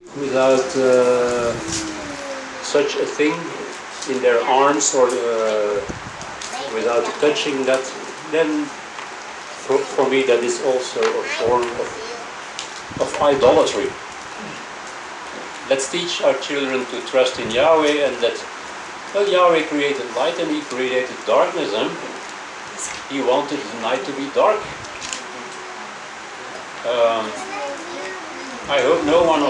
without such a thing in their arms or without touching that, then for me that is also a form of idolatry. Let's teach our children to trust in Yahweh and that, well, Yahweh created light and He created darkness. He wanted the night to be dark. I hope no one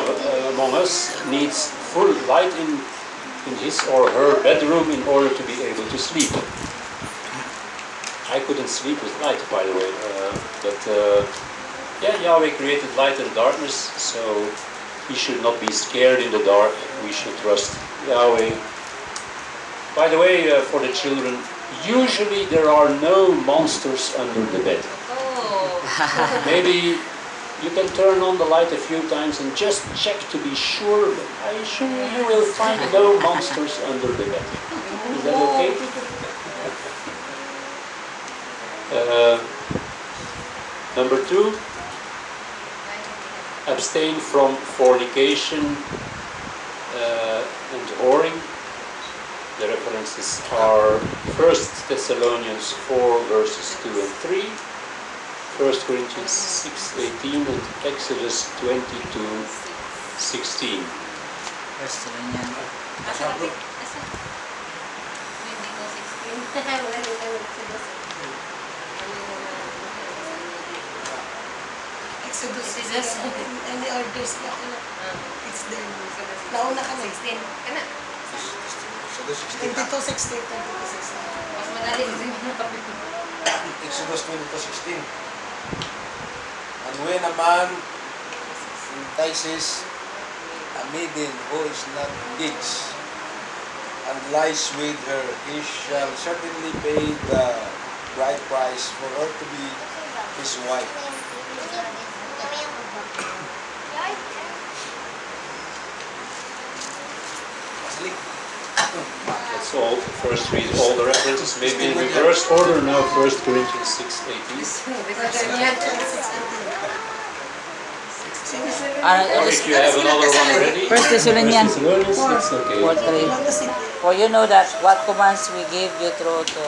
among us needs full light in his or her bedroom in order to be able to sleep. I couldn't sleep with light, by the way, but yeah, Yahweh created light and darkness, so we should not be scared in the dark. We should trust Yahweh. By the way, for the children, usually there are no monsters under the bed. Oh. Maybe you can turn on the light a few times and just check to be sure, but I assure you will find no monsters under the bed. Is that okay? Number 2, abstain from fornication and whoring. The references are 1 Thessalonians 4 verses 2 and 3, 1 Corinthians 6:18 and Exodus 22:16. Exodus and the orders na it's there. Nauna ka 16. Kana? 22:16. Mas madali kasi Exodus 22:16. And when a man entices a maiden who is not engaged and lies with her, he shall certainly pay the bride price for her to be his wife. Let's all first read all the references, maybe in reverse order now. 1 Corinthians 6:18. Or if you have another one already, 1 Thessalonians it's okay. 4:3. For you know that what commands we gave you through to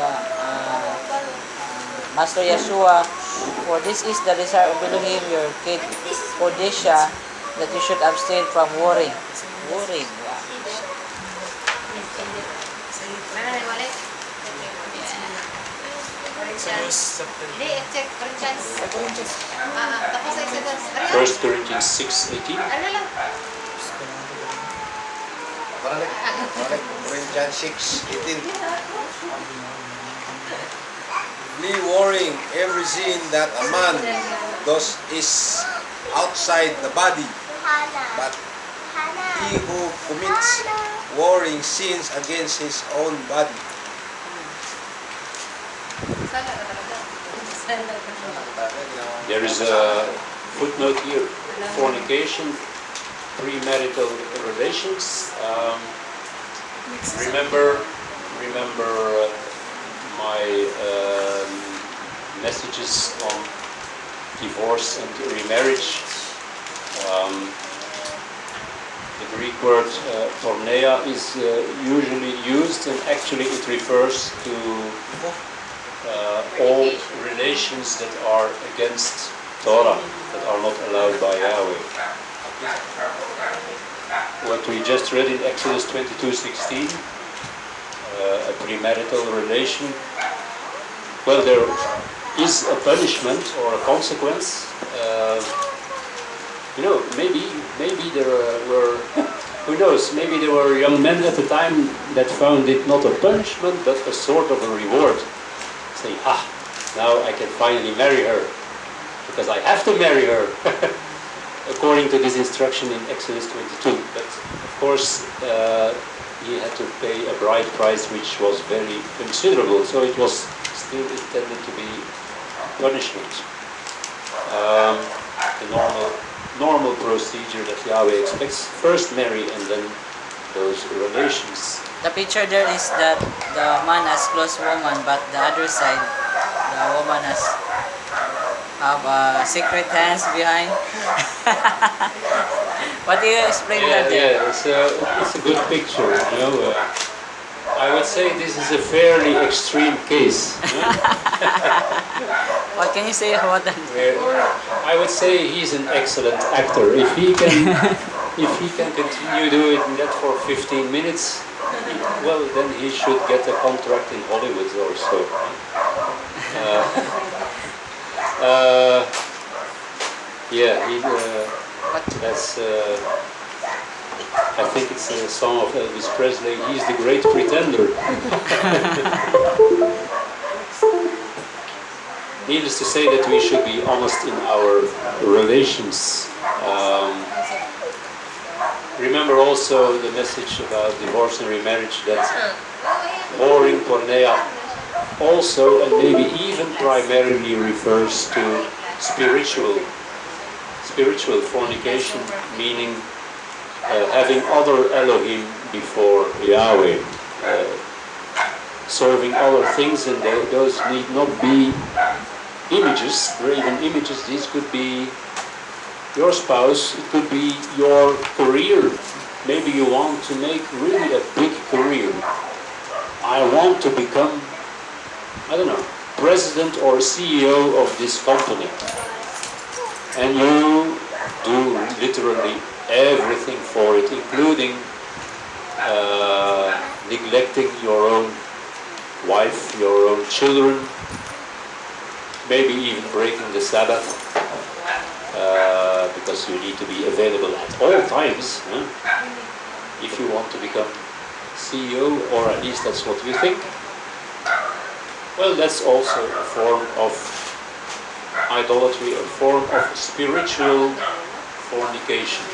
Master Yeshua, for this is the desire of Elohim, your kid Odisha, that you should abstain from worrying. Worrying. First Corinthians 6:18. Corinthians 6:18. Flee warring every sin that a man does is outside the body, but he who commits warring sins against his own body. There is a footnote here: fornication, premarital relations. Remember my messages on divorce and remarriage. The Greek word porneia is usually used, and actually it refers to all relations that are against Torah, that are not allowed by Yahweh. What we just read in Exodus 22:16, a premarital relation, well, there is a punishment or a consequence. Maybe there were, who knows, maybe there were young men at the time that found it not a punishment, but a sort of a reward. Saying, now I can finally marry her, because I have to marry her, according to this instruction in Exodus 22. But of course, he had to pay a bride price which was very considerable, so it was still intended to be punishment. The normal procedure that Yahweh expects: first marry and then those relations. The picture there is that the man has close woman, but the other side, the woman has have secret hands behind. What do you explain Yeah, that there? yeah, it's a good picture, you know. I would say this is a fairly extreme case. What can you say about that? Where I would say he's an excellent actor. If he can continue doing that for 15 minutes, well, then he should get a contract in Hollywood or so. Uh, yeah, that's. I think it's a song of Elvis Presley. He's the great pretender. Needless to say that we should be honest in our relations. Remember also the message about divorce and remarriage, that whoring porneia also and maybe even primarily refers to spiritual fornication, meaning having other Elohim before Yahweh, serving other things, and those need not be images, graven images. These could be your spouse, it could be your career. Maybe you want to make really a big career. I want to become, I don't know, president or CEO of this company. And you do literally everything for it, including neglecting your own wife, your own children, maybe even breaking the Sabbath, because you need to be available at all times, if you want to become CEO, or at least that's what you think. Well, that's also a form of idolatry, a form of spiritual fornication.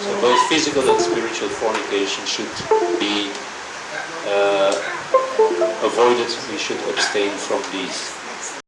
So both physical and spiritual fornication should be avoided. We should abstain from these.